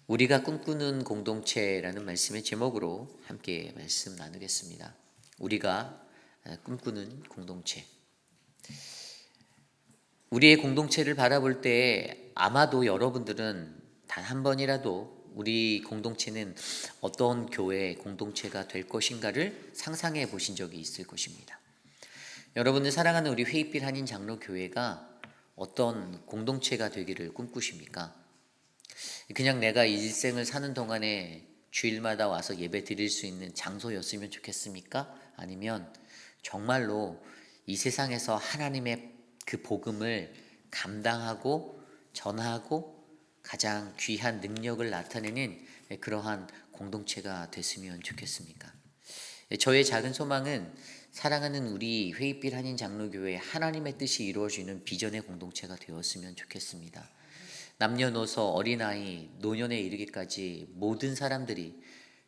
우리가 꿈꾸는 공동체라는 말씀의 제목으로 함께 말씀 나누겠습니다. 우리가 꿈꾸는 공동체. 우리의 공동체를 바라볼 때 아마도 여러분들은 단 한 번이라도 우리 공동체는 어떤 교회 공동체가 될 것인가를 상상해 보신 적이 있을 것입니다. 여러분은 사랑하는 우리 회의빛 한인 장로교회가 어떤 공동체가 되기를 꿈꾸십니까? 그냥 내가 일생을 사는 동안에 주일마다 와서 예배 드릴 수 있는 장소였으면 좋겠습니까? 아니면 정말로 이 세상에서 하나님의 그 복음을 감당하고 전하고 가장 귀한 능력을 나타내는 그러한 공동체가 됐으면 좋겠습니까? 저의 작은 소망은 사랑하는 우리 회의빛 한인 장로교회 하나님의 뜻이 이루어지는 비전의 공동체가 되었으면 좋겠습니다. 남녀노소 어린아이 노년에 이르기까지 모든 사람들이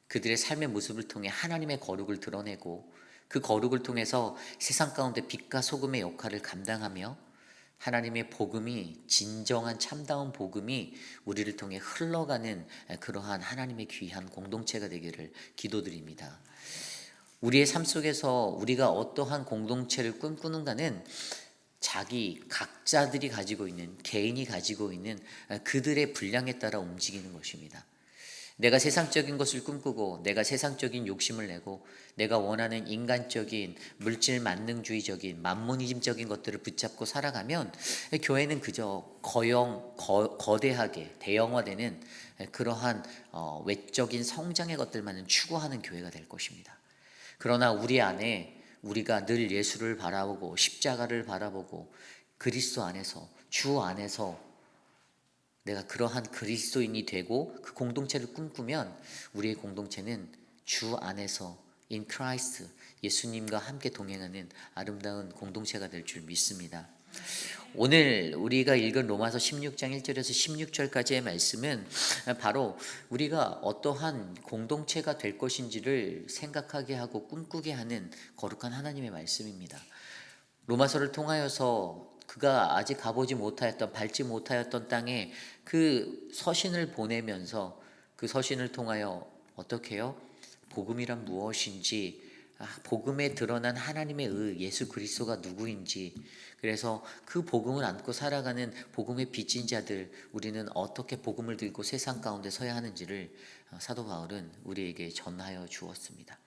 그들의 삶의 모습을 통해 하나님의 거룩을 드러내고 그 거룩을 통해서 세상 가운데 빛과 소금의 역할을 감당하며 하나님의 복음이 진정한 참다운 복음이 우리를 통해 흘러가는 그러한 하나님의 귀한 공동체가 되기를 기도드립니다. 우리의 삶 속에서 우리가 어떠한 공동체를 꿈꾸는가는 자기 각자들이 가지고 있는 개인이 가지고 있는 그들의 분량에 따라 움직이는 것입니다. 내가 세상적인 것을 꿈꾸고 내가 세상적인 욕심을 내고 내가 원하는 인간적인 물질 만능주의적인 만모니즘적인 것들을 붙잡고 살아가면 교회는 그저 거대하게 대형화되는 그러한 외적인 성장의 것들만을 추구하는 교회가 될 것입니다. 그러나 우리 안에 우리가 늘 예수를 바라보고 십자가를 바라보고 그리스도 안에서 주 안에서 내가 그러한 그리스도인이 되고 그 공동체를 꿈꾸면 우리의 공동체는 주 안에서 in Christ 예수님과 함께 동행하는 아름다운 공동체가 될 줄 믿습니다. 오늘 우리가 읽은 로마서 16장 1절에서 16절까지의 말씀은 바로 우리가 어떠한 공동체가 될 것인지를 생각하게 하고 꿈꾸게 하는 거룩한 하나님의 말씀입니다. 로마서를 통하여서 그가 아직 가보지 못하였던 밟지 못하였던 땅에 그 서신을 보내면서 그 서신을 통하여 어떻게 해요? 복음이란 무엇인지 복음에 드러난 하나님의 의 예수 그리스도가 누구인지 그래서 그 복음을 안고 살아가는 복음의 빚진 자들 우리는 어떻게 복음을 들고 세상 가운데 서야 하는지를 사도 바울은 우리에게 전하여 주었습니다.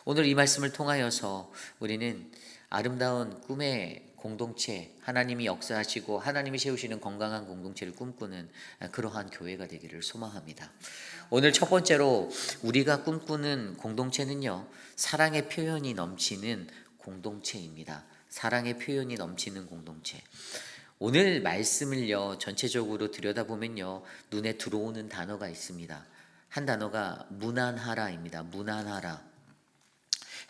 오늘 이 말씀을 통하여서 우리는 아름다운 꿈의 공동체 하나님이 역사하시고 하나님이 세우시는 건강한 공동체를 꿈꾸는 그러한 교회가 되기를 소망합니다. 오늘 첫 번째로 우리가 꿈꾸는 공동체는요, 사랑의 표현이 넘치는 공동체입니다. 사랑의 표현이 넘치는 공동체. 오늘 말씀을요 전체적으로 들여다보면요 눈에 들어오는 단어가 있습니다. 한 단어가 무난하라입니다. 무난하라.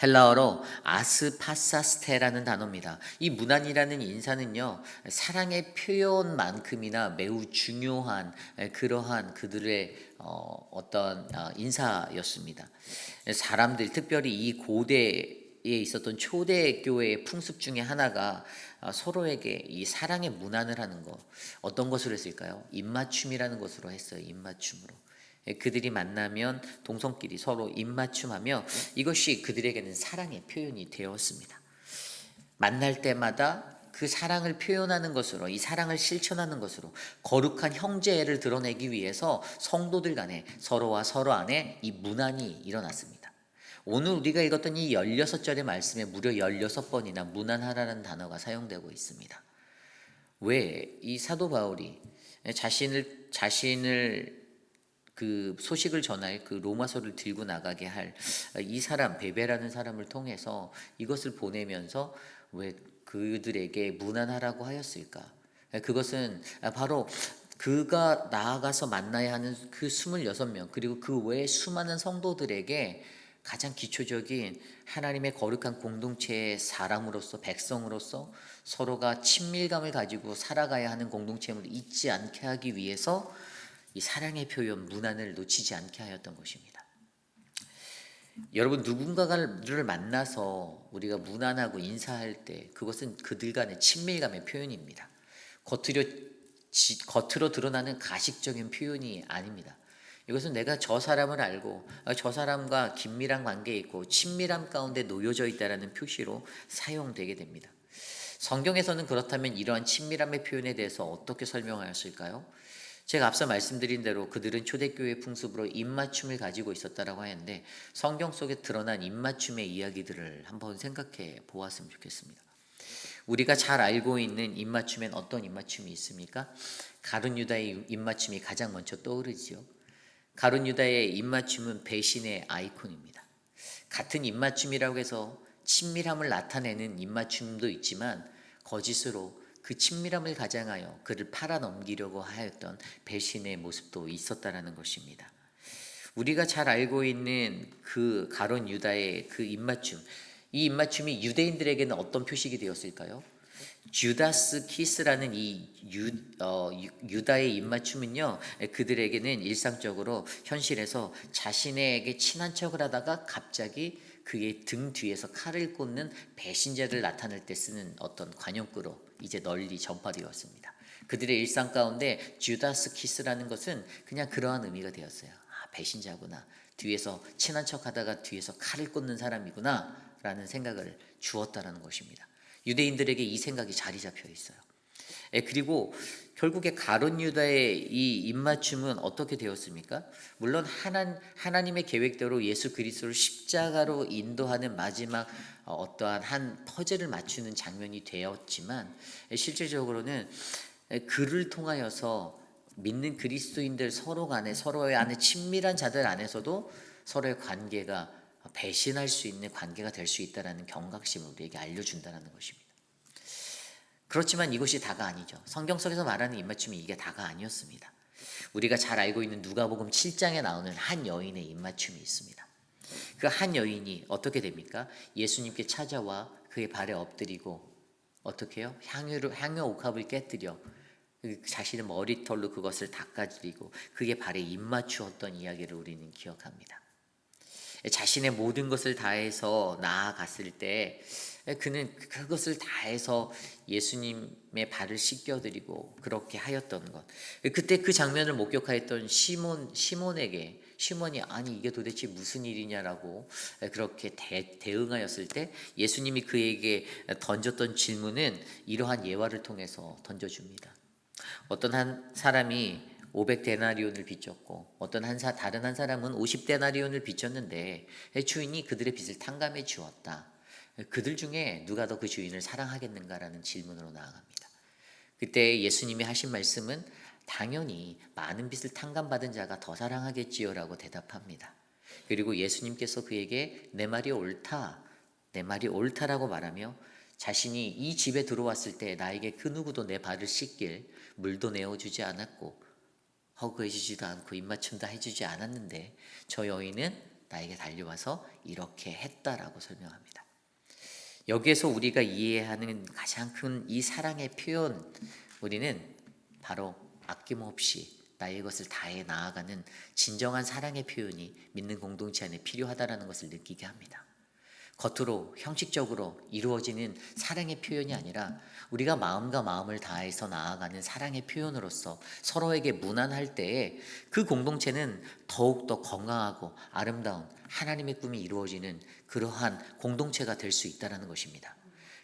헬라어로 아스파사스테라는 단어입니다. 이 무난이라는 인사는요 사랑의 표현만큼이나 매우 중요한 그러한 그들의 어떤 인사였습니다. 사람들 특별히 이 고대에 있었던 초대교회의 풍습 중에 하나가 서로에게 이 사랑의 문안을 하는 것 어떤 것으로 했을까요? 입맞춤이라는 것으로 했어요. 입맞춤으로. 그들이 만나면 동성끼리 서로 입맞춤하며 이것이 그들에게는 사랑의 표현이 되었습니다. 만날 때마다 그 사랑을 표현하는 것으로 이 사랑을 실천하는 것으로 거룩한 형제를 드러내기 위해서 성도들 간에 서로와 서로 안에 이 문안이 일어났습니다. 오늘 우리가 읽었던 이 16절의 말씀에 무려 16번이나 문안하라는 단어가 사용되고 있습니다. 왜 이 사도 바울이 자신을 그 소식을 전할 그 로마서를 들고 나가게 할 이 사람 베베라는 사람을 통해서 이것을 보내면서 왜 그들에게 문안하라고 하였을까? 그것은 바로 그가 나아가서 만나야 하는 그 26명 그리고 그 외에 수많은 성도들에게 가장 기초적인 하나님의 거룩한 공동체의 사람으로서 백성으로서 서로가 친밀감을 가지고 살아가야 하는 공동체임을 잊지 않게 하기 위해서 이 사랑의 표현 문안을 놓치지 않게 하였던 것입니다. 여러분 누군가를 만나서 우리가 문안하고 인사할 때 그것은 그들 간의 친밀감의 표현입니다. 겉으로 드러나는 가식적인 표현이 아닙니다. 이것은 내가 저 사람을 알고 저 사람과 긴밀한 관계에 있고 친밀함 가운데 놓여져 있다라는 표시로 사용되게 됩니다. 성경에서는 그렇다면 이러한 친밀함의 표현에 대해서 어떻게 설명하였을까요? 제가 앞서 말씀드린 대로 그들은 초대교회 풍습으로 입맞춤을 가지고 있었다라고 하는데 성경 속에 드러난 입맞춤의 이야기들을 한번 생각해 보았으면 좋겠습니다. 우리가 잘 알고 있는 입맞춤엔 어떤 입맞춤이 있습니까? 가룟 유다의 입맞춤이 가장 먼저 떠오르지요. 가룟 유다의 입맞춤은 배신의 아이콘입니다. 같은 입맞춤이라고 해서 친밀함을 나타내는 입맞춤도 있지만 거짓으로 그 친밀함을 가장하여 그를 팔아넘기려고 하였던 배신의 모습도 있었다라는 것입니다. 우리가 잘 알고 있는 그 가룟 유다의 그 입맞춤, 이 입맞춤이 유대인들에게는 어떤 표식이 되었을까요? 주다스 키스라는 이 유다의 입맞춤은요, 그들에게는 일상적으로 현실에서 자신에게 친한 척을 하다가 갑자기 그의 등 뒤에서 칼을 꽂는 배신자를 나타낼 때 쓰는 어떤 관용구로 이제 널리 전파되었습니다. 그들의 일상 가운데 주다스 키스라는 것은 그냥 그러한 의미가 되었어요. 아, 배신자구나. 뒤에서 친한 척 하다가 뒤에서 칼을 꽂는 사람이구나 라는 생각을 주었다라는 것입니다. 유대인들에게 이 생각이 자리 잡혀 있어요. 그리고 결국에 가룟 유다의 이 입맞춤은 어떻게 되었습니까? 물론 하나님의 계획대로 예수 그리스도를 십자가로 인도하는 마지막 어떠한 한 퍼즐을 맞추는 장면이 되었지만 실질적으로는 그를 통하여서 믿는 그리스도인들 서로의 안에 친밀한 자들 안에서도 서로의 관계가 배신할 수 있는 관계가 될 수 있다라는 경각심을 우리에게 알려준다는 것입니다. 그렇지만 이것이 다가 아니죠. 성경 속에서 말하는 입맞춤이 이게 다가 아니었습니다. 우리가 잘 알고 있는 누가복음 7장에 나오는 한 여인의 입맞춤이 있습니다. 그 한 여인이 어떻게 됩니까? 예수님께 찾아와 그의 발에 엎드리고 어떻게 해요? 향유 옥합을 깨뜨려 자신의 머리털로 그것을 닦아드리고 그의 발에 입맞추었던 이야기를 우리는 기억합니다. 자신의 모든 것을 다해서 나아갔을 때 그는 그것을 다해서 예수님의 발을 씻겨드리고 그렇게 하였던 것. 그때 그 장면을 목격하였던 시몬이 아니 이게 도대체 무슨 일이냐라고 그렇게 대응하였을 때 예수님이 그에게 던졌던 질문은 이러한 예화를 통해서 던져줍니다. 어떤 한 사람이 500데나리온을 빚졌고 다른 한 사람은 50데나리온을 빚졌는데 주인이 그들의 빚을 탕감해 주었다. 그들 중에 누가 더 그 주인을 사랑하겠는가라는 질문으로 나아갑니다. 그때 예수님이 하신 말씀은 당연히 많은 빚을 탕감받은 자가 더 사랑하겠지요라고 대답합니다. 그리고 예수님께서 그에게 내 말이 옳다라고 말하며 자신이 이 집에 들어왔을 때 나에게 그 누구도 내 발을 씻길 물도 내어주지 않았고 허그해주지도 않고 입맞춤도 해주지 않았는데 저 여인은 나에게 달려와서 이렇게 했다라고 설명합니다. 여기에서 우리가 이해하는 가장 큰 이 사랑의 표현, 우리는 바로 아낌없이 나의 것을 다해 나아가는 진정한 사랑의 표현이 믿는 공동체 안에 필요하다는 것을 느끼게 합니다. 겉으로 형식적으로 이루어지는 사랑의 표현이 아니라 우리가 마음과 마음을 다해서 나아가는 사랑의 표현으로서 서로에게 무난할 때에 그 공동체는 더욱더 건강하고 아름다운 하나님의 꿈이 이루어지는 그러한 공동체가 될 수 있다는 것입니다.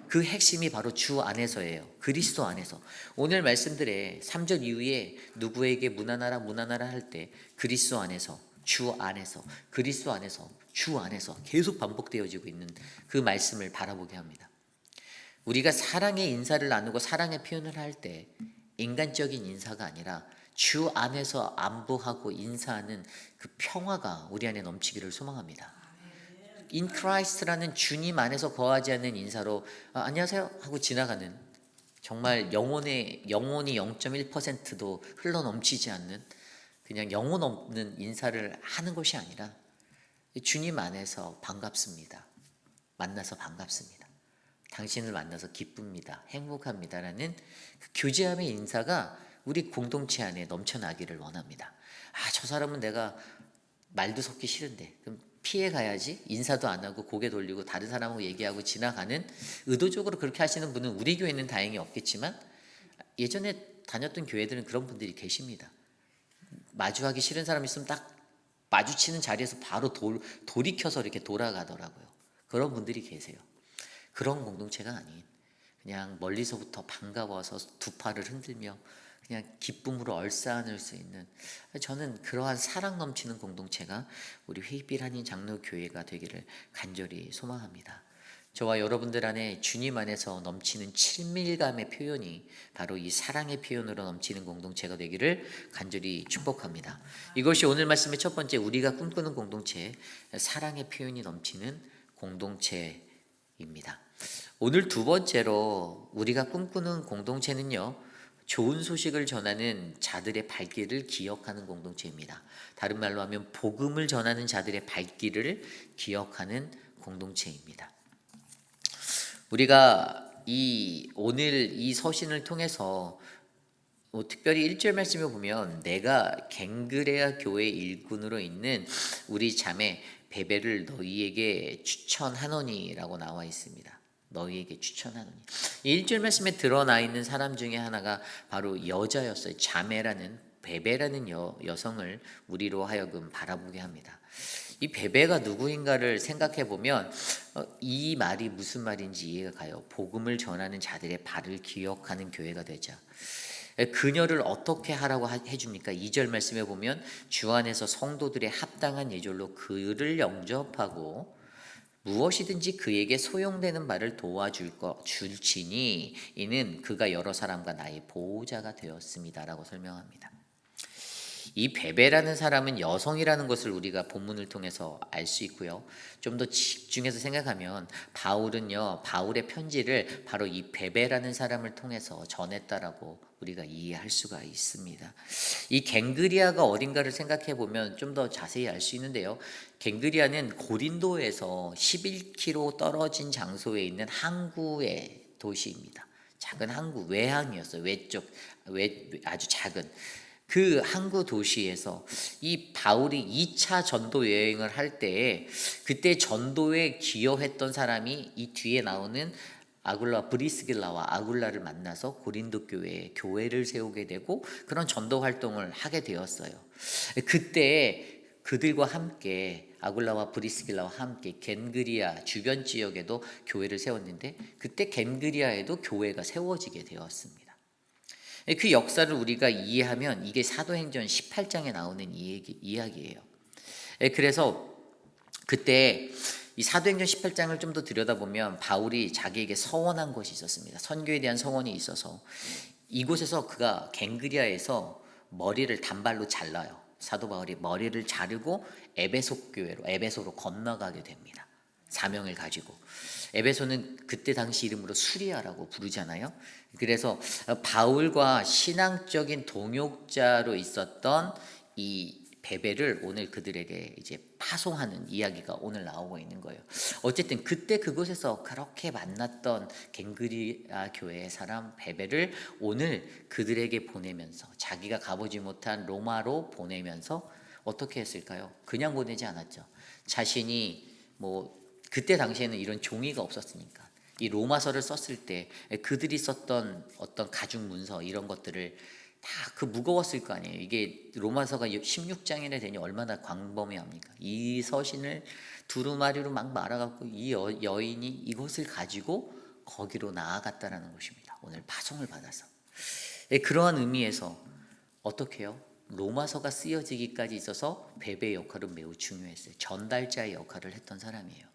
그 핵심이 바로 주 안에서예요. 그리스도 안에서. 오늘 말씀들의 3절 이후에 누구에게 무난하라 할 때 그리스도 안에서, 주 안에서, 그리스도 안에서, 주 안에서 계속 반복되어지고 있는 그 말씀을 바라보게 합니다. 우리가 사랑의 인사를 나누고 사랑의 표현을 할 때 인간적인 인사가 아니라 주 안에서 안부하고 인사하는 그 평화가 우리 안에 넘치기를 소망합니다. In Christ라는 주님 안에서 거하지 않는 인사로 안녕하세요 하고 지나가는 정말 영혼이 0.1%도 흘러 넘치지 않는 그냥 영혼 없는 인사를 하는 것이 아니라 주님 안에서 반갑습니다. 만나서 반갑습니다. 당신을 만나서 기쁩니다. 행복합니다라는 그 교제함의 인사가 우리 공동체 안에 넘쳐나기를 원합니다. 저 사람은 내가 말도 섞기 싫은데 그럼 피해 가야지. 인사도 안 하고 고개 돌리고 다른 사람하고 얘기하고 지나가는, 의도적으로 그렇게 하시는 분은 우리 교회는 다행히 없겠지만 예전에 다녔던 교회들은 그런 분들이 계십니다. 마주하기 싫은 사람 있으면 딱 마주치는 자리에서 바로 돌이켜서 이렇게 돌아가더라고요. 그런 분들이 계세요. 그런 공동체가 아닌 그냥 멀리서부터 반가워서 두 팔을 흔들며 그냥 기쁨으로 얼싸안을 수 있는, 저는 그러한 사랑 넘치는 공동체가 우리 회빛 한인 장로교회가 되기를 간절히 소망합니다. 저와 여러분들 안에 주님 안에서 넘치는 친밀감의 표현이 바로 이 사랑의 표현으로 넘치는 공동체가 되기를 간절히 축복합니다. 이것이 오늘 말씀의 첫 번째, 우리가 꿈꾸는 공동체, 사랑의 표현이 넘치는 공동체입니다. 오늘 두 번째로 우리가 꿈꾸는 공동체는요, 좋은 소식을 전하는 자들의 발길을 기억하는 공동체입니다. 다른 말로 하면 복음을 전하는 자들의 발길을 기억하는 공동체입니다. 우리가 오늘 이 서신을 통해서 특별히 1절 말씀을 보면 내가 갱그레아 교회 일꾼으로 있는 우리 자매 베베를 너희에게 추천하노니라고 나와 있습니다. 너희에게 추천하노니. 이 1절 말씀에 드러나 있는 사람 중에 하나가 바로 여자였어요. 자매라는 베베라는 여성을 우리로 하여금 바라보게 합니다. 이 베베가 누구인가를 생각해 보면 이 말이 무슨 말인지 이해가 가요. 복음을 전하는 자들의 발을 기억하는 교회가 되자. 그녀를 어떻게 하라고 해줍니까? 2절 말씀에 보면 주 안에서 성도들의 합당한 예절로 그를 영접하고 무엇이든지 그에게 소용되는 바를 줄지니 이는 그가 여러 사람과 나의 보호자가 되었습니다라고 설명합니다. 이 베베라는 사람은 여성이라는 것을 우리가 본문을 통해서 알 수 있고요. 좀 더 집중해서 생각하면 바울의 편지를 바로 이 베베라는 사람을 통해서 전했다라고 우리가 이해할 수가 있습니다. 이 갱그리아가 어딘가를 생각해 보면 좀 더 자세히 알 수 있는데요. 갱그리아는 고린도에서 11km 떨어진 장소에 있는 항구의 도시입니다. 작은 항구, 외항이었어요. 아주 작은 그 항구 도시에서 이 바울이 2차 전도 여행을 할 때에 그때 전도에 기여했던 사람이 이 뒤에 나오는 아굴라 브리스길라와 아굴라를 만나서 고린도 교회에 교회를 세우게 되고 그런 전도 활동을 하게 되었어요. 그때 그들과 함께 아굴라와 브리스길라와 함께 겐그리아 주변 지역에도 교회를 세웠는데 그때 겐그리아에도 교회가 세워지게 되었습니다. 그 역사를 우리가 이해하면 이게 사도행전 18장에 나오는 이야기예요. 그래서 그때 이 사도행전 18장을 좀 더 들여다보면 바울이 자기에게 서원한 것이 있었습니다. 선교에 대한 서원이 있어서 이곳에서 그가 갱그리아에서 머리를 단발로 잘라요. 사도 바울이 머리를 자르고 에베소로 건너가게 됩니다. 사명을 가지고. 에베소는 그때 당시 이름으로 수리아라고 부르잖아요. 그래서 바울과 신앙적인 동역자로 있었던 이 베베를 오늘 그들에게 이제 파송하는 이야기가 오늘 나오고 있는 거예요. 어쨌든 그때 그곳에서 그렇게 만났던 갱그리아 교회의 사람 베베를 오늘 그들에게 보내면서 자기가 가보지 못한 로마로 보내면서 어떻게 했을까요? 그냥 보내지 않았죠. 자신이 그때 당시에는 이런 종이가 없었으니까 이 로마서를 썼을 때 그들이 썼던 어떤 가죽 문서 이런 것들을 다 무거웠을 거 아니에요. 이게 로마서가 16장이나 되니 얼마나 광범위합니까? 이 서신을 두루마리로 막 말아갖고 이 여인이 이것을 가지고 거기로 나아갔다라는 것입니다. 오늘 파송을 받아서. 그러한 의미에서 어떻게 해요? 로마서가 쓰여지기까지 있어서 베베의 역할은 매우 중요했어요. 전달자의 역할을 했던 사람이에요.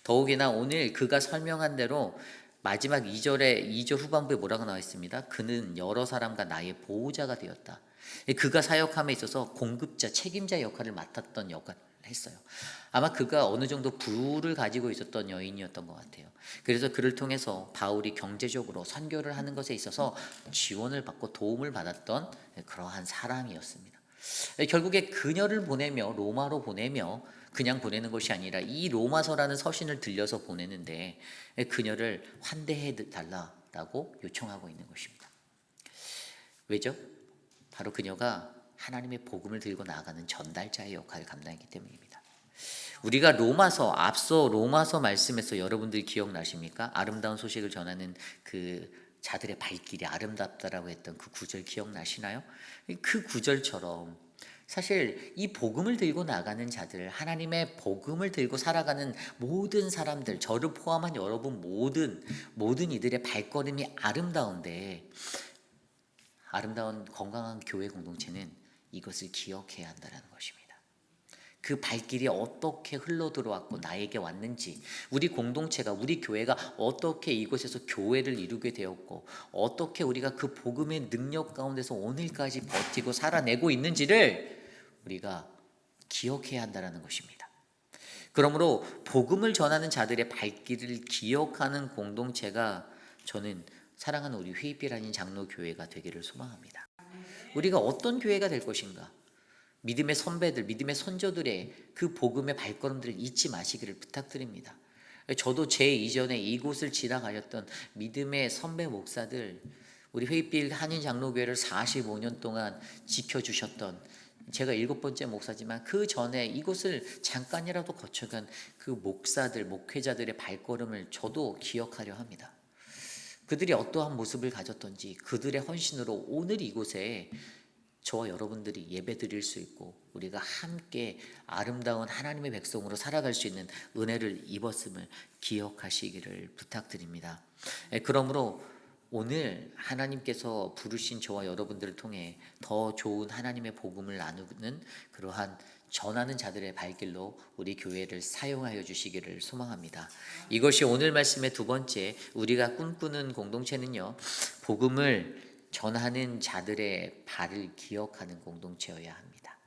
더욱이나 오늘 그가 설명한 대로 마지막 2절 후반부에 뭐라고 나와 있습니다. 그는 여러 사람과 나의 보호자가 되었다. 그가 사역함에 있어서 공급자, 책임자 역할을 맡았던 역할을 했어요. 아마 그가 어느 정도 부를 가지고 있었던 여인이었던 것 같아요. 그래서 그를 통해서 바울이 경제적으로 선교를 하는 것에 있어서 지원을 받고 도움을 받았던 그러한 사람이었습니다. 결국에 그녀를 보내며 로마로 보내며 그냥 보내는 것이 아니라 이 로마서라는 서신을 들려서 보내는데 그녀를 환대해 달라라고 요청하고 있는 것입니다. 왜죠? 바로 그녀가 하나님의 복음을 들고 나아가는 전달자의 역할을 감당했기 때문입니다. 우리가 앞서 로마서 말씀에서 여러분들 기억나십니까? 아름다운 소식을 전하는 그 자들의 발길이 아름답다라고 했던 그 구절 기억나시나요? 그 구절처럼 사실 이 복음을 들고 나가는 자들, 하나님의 복음을 들고 살아가는 모든 사람들, 저를 포함한 여러분 모든 이들의 발걸음이 아름다운데, 아름다운 건강한 교회 공동체는 이것을 기억해야 한다는 것입니다. 그 발길이 어떻게 흘러 들어왔고 나에게 왔는지, 우리 공동체가, 우리 교회가 어떻게 이곳에서 교회를 이루게 되었고, 어떻게 우리가 그 복음의 능력 가운데서 오늘까지 버티고 살아내고 있는지를 우리가 기억해야 한다는 것입니다. 그러므로 복음을 전하는 자들의 발길을 기억하는 공동체가, 저는 사랑하는 우리 회입길 한인 장로교회가 되기를 소망합니다. 우리가 어떤 교회가 될 것인가? 믿음의 선배들, 믿음의 선조들의 그 복음의 발걸음들을 잊지 마시기를 부탁드립니다. 저도 제 이전에 이곳을 지나가셨던 믿음의 선배 목사들, 우리 회입길 한인 장로교회를 45년 동안 지켜주셨던, 제가 7번째 목사지만 그 전에 이곳을 잠깐이라도 거쳐간 그 목사들, 목회자들의 발걸음을 저도 기억하려 합니다. 그들이 어떠한 모습을 가졌던지, 그들의 헌신으로 오늘 이곳에 저와 여러분들이 예배 드릴 수 있고 우리가 함께 아름다운 하나님의 백성으로 살아갈 수 있는 은혜를 입었음을 기억하시기를 부탁드립니다. 그러므로 오늘 하나님께서 부르신 저와 여러분들을 통해 더 좋은 하나님의 복음을 나누는 그러한 전하는 자들의 발길로 우리 교회를 사용하여 주시기를 소망합니다. 이것이 오늘 말씀의 두 번째, 우리가 꿈꾸는 공동체는요, 복음을 전하는 자들의 발을 기억하는 공동체여야 합니다.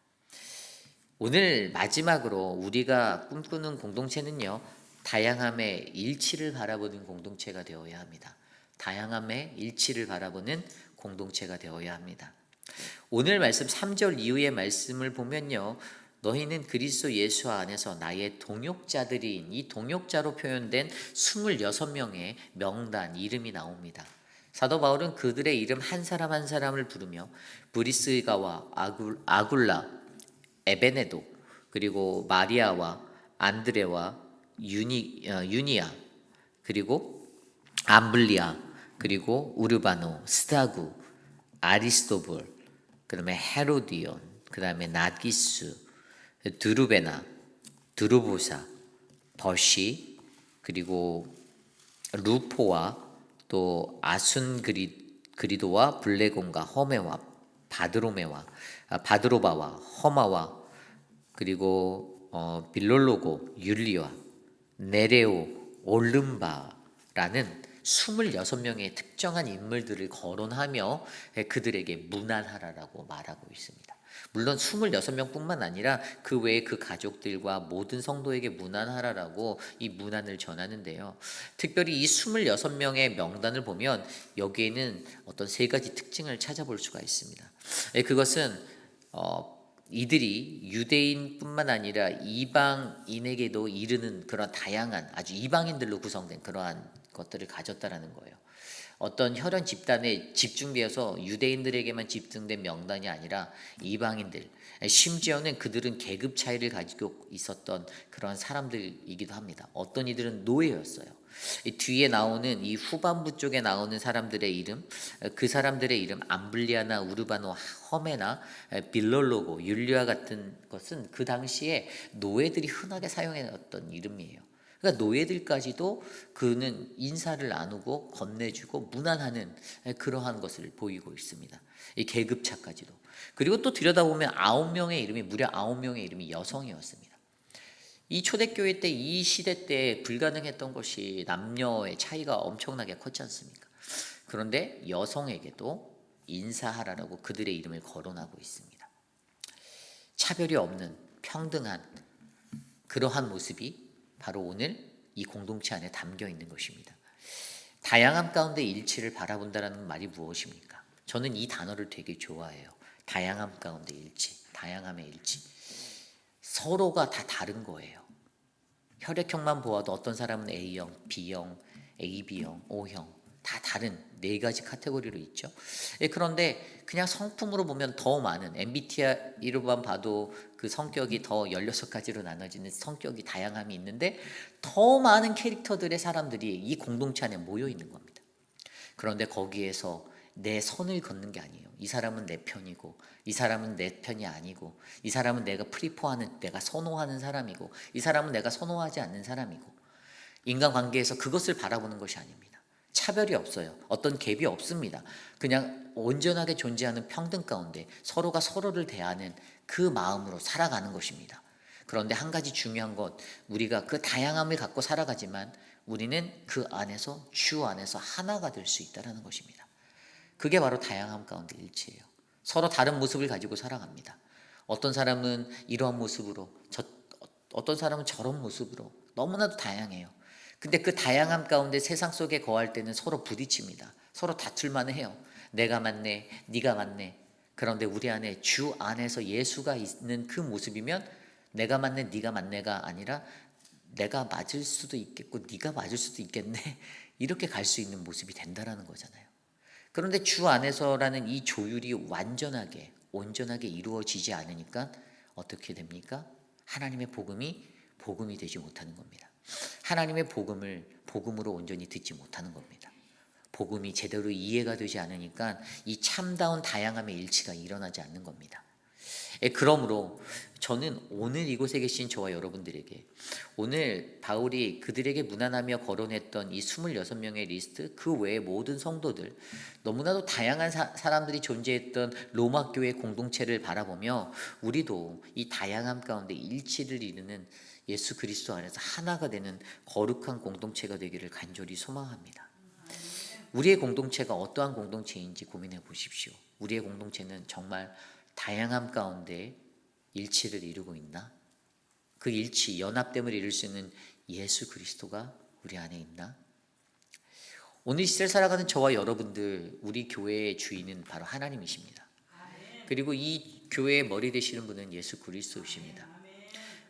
오늘 마지막으로 우리가 꿈꾸는 공동체는요, 다양함의 일치를 바라보는 공동체가 되어야 합니다. 다양함의 일치를 바라보는 공동체가 되어야 합니다. 오늘 말씀 3절 이후의 말씀을 보면요, 너희는 그리스도 예수 안에서 나의 동역자들인, 이 동역자로 표현된 26명의 명단, 이름이 나옵니다. 사도 바울은 그들의 이름 한 사람 한 사람을 부르며 브리스가와 아굴라, 에베네도, 그리고 마리아와 안드레와 유니아, 그리고 암블리아, 그리고 우르바노, 스타구, 아리스토불, 그 다음에 헤로디온, 그 다음에 나기스, 드루베나, 드루보사, 버시, 그리고 루포와 또 아순그리도와 블레곤과 허메와 바드로바와 허마와, 그리고 빌롤로고, 율리와 네레오, 올름바라는 26명의 특정한 인물들을 거론하며 그들에게 문안하라라고 말하고 있습니다. 물론 26명뿐만 아니라 그 외에 그 가족들과 모든 성도에게 문안하라라고 이 문안을 전하는데요. 특별히 이 26명의 명단을 보면 여기에는 어떤 세 가지 특징을 찾아볼 수가 있습니다. 그것은 이들이 유대인뿐만 아니라 이방인에게도 이르는 그런 다양한, 아주 이방인들로 구성된 그러한 것들을 가졌다라는 거예요. 어떤 혈연 집단에 집중되어서 유대인들에게만 집중된 명단이 아니라 이방인들, 심지어는 그들은 계급 차이를 가지고 있었던 그런 사람들이기도 합니다. 어떤 이들은 노예였어요. 이 뒤에 나오는, 이 후반부 쪽에 나오는 사람들의 이름, 그 사람들의 이름 암블리아나 우르바노, 허메나 빌롤로고, 율리아 같은 것은 그 당시에 노예들이 흔하게 사용해왔던 이름이에요. 그러니까 노예들까지도 그는 인사를 나누고 건네주고 문안하는 그러한 것을 보이고 있습니다. 이 계급차까지도. 그리고 또 들여다보면 9명의 이름이, 무려 9명의 이름이 여성이었습니다. 이 초대교회 때, 이 시대 때 불가능했던 것이 남녀의 차이가 엄청나게 컸지 않습니까? 그런데 여성에게도 인사하라고 그들의 이름을 거론하고 있습니다. 차별이 없는 평등한 그러한 모습이 바로 오늘 이 공동체 안에 담겨 있는 것입니다. 다양함 가운데 일치를 바라본다는 말이 무엇입니까? 저는 이 단어를 되게 좋아해요. 다양함 가운데 일치, 다양함의 일치. 서로가 다 다른 거예요. 혈액형만 보아도 어떤 사람은 A형, B형, AB형, O형 다 다른 네 가지 카테고리로 있죠. 그런데 그냥 성품으로 보면 더 많은, MBTI로만 봐도 그 성격이 더 16가지로 나눠지는 성격이 다양함이 있는데 더 많은 캐릭터들의 사람들이 이 공동체 안에 모여 있는 겁니다. 그런데 거기에서 내 선을 걷는 게 아니에요. 이 사람은 내 편이고 이 사람은 내 편이 아니고 이 사람은 내가 프리퍼하는 내가 선호하는 사람이고 이 사람은 내가 선호하지 않는 사람이고 인간관계에서 그것을 바라보는 것이 아닙니다. 차별이 없어요. 어떤 갭이 없습니다. 그냥 온전하게 존재하는 평등 가운데 서로가 서로를 대하는 그 마음으로 살아가는 것입니다. 그런데 한 가지 중요한 것, 우리가 그 다양함을 갖고 살아가지만 우리는 그 안에서 주 안에서 하나가 될 수 있다는 것입니다. 그게 바로 다양함 가운데 일치예요. 서로 다른 모습을 가지고 살아갑니다. 어떤 사람은 이러한 모습으로, 어떤 사람은 저런 모습으로 너무나도 다양해요. 근데 그 다양함 가운데 세상 속에 거할 때는 서로 부딪힙니다. 서로 다툴만 해요. 내가 맞네, 네가 맞네. 그런데 우리 안에 주 안에서 예수가 있는 그 모습이면 내가 맞네, 네가 맞네가 아니라 내가 맞을 수도 있겠고 네가 맞을 수도 있겠네. 이렇게 갈 수 있는 모습이 된다라는 거잖아요. 그런데 주 안에서라는 이 조율이 완전하게 온전하게 이루어지지 않으니까 어떻게 됩니까? 하나님의 복음이 되지 못하는 겁니다. 하나님의 복음을 복음으로 온전히 듣지 못하는 겁니다. 복음이 제대로 이해가 되지 않으니까 이 참다운 다양함의 일치가 일어나지 않는 겁니다. 그러므로 저는 오늘 이곳에 계신 저와 여러분들에게 오늘 바울이 그들에게 무난하며 거론했던 이 26명의 리스트 그 외의 모든 성도들 너무나도 다양한 사람들이 존재했던 로마 교회 공동체를 바라보며 우리도 이 다양함 가운데 일치를 이루는 예수 그리스도 안에서 하나가 되는 거룩한 공동체가 되기를 간절히 소망합니다. 우리의 공동체가 어떠한 공동체인지 고민해 보십시오. 우리의 공동체는 정말 다양함 가운데 일치를 이루고 있나? 그 일치, 연합됨을 이룰 수 있는 예수 그리스도가 우리 안에 있나? 오늘 시대를 살아가는 저와 여러분들, 우리 교회의 주인은 바로 하나님이십니다. 그리고 이 교회의 머리 되시는 분은 예수 그리스도이십니다.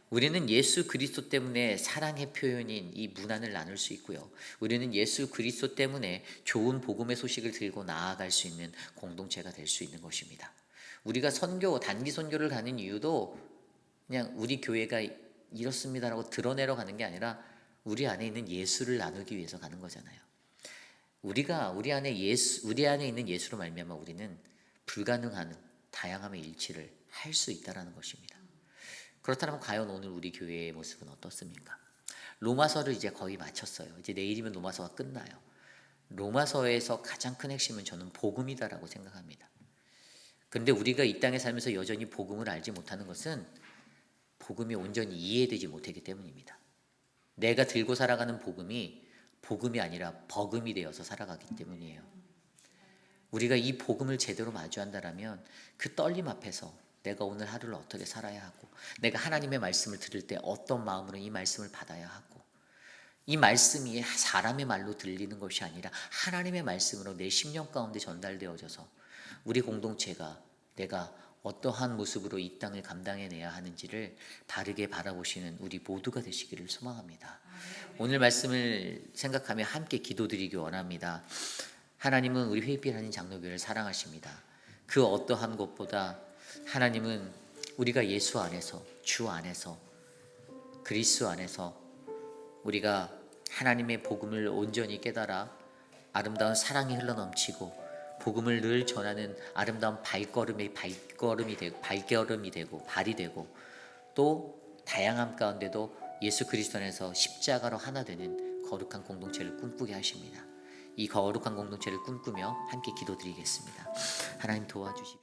우리는 예수 그리스도 때문에 사랑의 표현인 이 문안을 나눌 수 있고요. 우리는 예수 그리스도 때문에 좋은 복음의 소식을 들고 나아갈 수 있는 공동체가 될 수 있는 것입니다. 우리가 단기 선교를 가는 이유도 그냥 우리 교회가 이렇습니다라고 드러내러 가는 게 아니라 우리 안에 있는 예수를 나누기 위해서 가는 거잖아요. 우리 안에 있는 예수로 말미암아 우리는 불가능한 다양함의 일치를 할 수 있다라는 것입니다. 그렇다면 과연 오늘 우리 교회의 모습은 어떻습니까? 로마서를 이제 거의 마쳤어요. 이제 내일이면 로마서가 끝나요. 로마서에서 가장 큰 핵심은 저는 복음이다라고 생각합니다. 그런데 우리가 이 땅에 살면서 여전히 복음을 알지 못하는 것은 복음이 온전히 이해되지 못하기 때문입니다. 내가 들고 살아가는 복음이 아니라 버금이 되어서 살아가기 때문이에요. 우리가 이 복음을 제대로 마주한다면 그 떨림 앞에서 내가 오늘 하루를 어떻게 살아야 하고 내가 하나님의 말씀을 들을 때 어떤 마음으로 이 말씀을 받아야 하고 이 말씀이 사람의 말로 들리는 것이 아니라 하나님의 말씀으로 내 심령 가운데 전달되어져서 우리 공동체가 내가 어떠한 모습으로 이 땅을 감당해내야 하는지를 바르게 바라보시는 우리 모두가 되시기를 소망합니다. 오늘 말씀을 생각하며 함께 기도드리기 원합니다. 하나님은 우리 회빛 하나님 장로교회를 사랑하십니다. 그 어떠한 것보다 하나님은 우리가 예수 안에서 주 안에서 그리스도 안에서 우리가 하나님의 복음을 온전히 깨달아 아름다운 사랑이 흘러넘치고 복음을 늘 전하는 아름다운 발걸음이 되고 발이 되고 또 다양함 가운데도 예수 그리스도 안에서 십자가로 하나 되는 거룩한 공동체를 꿈꾸게 하십니다. 이 거룩한 공동체를 꿈꾸며 함께 기도드리겠습니다. 하나님 도와주십시오.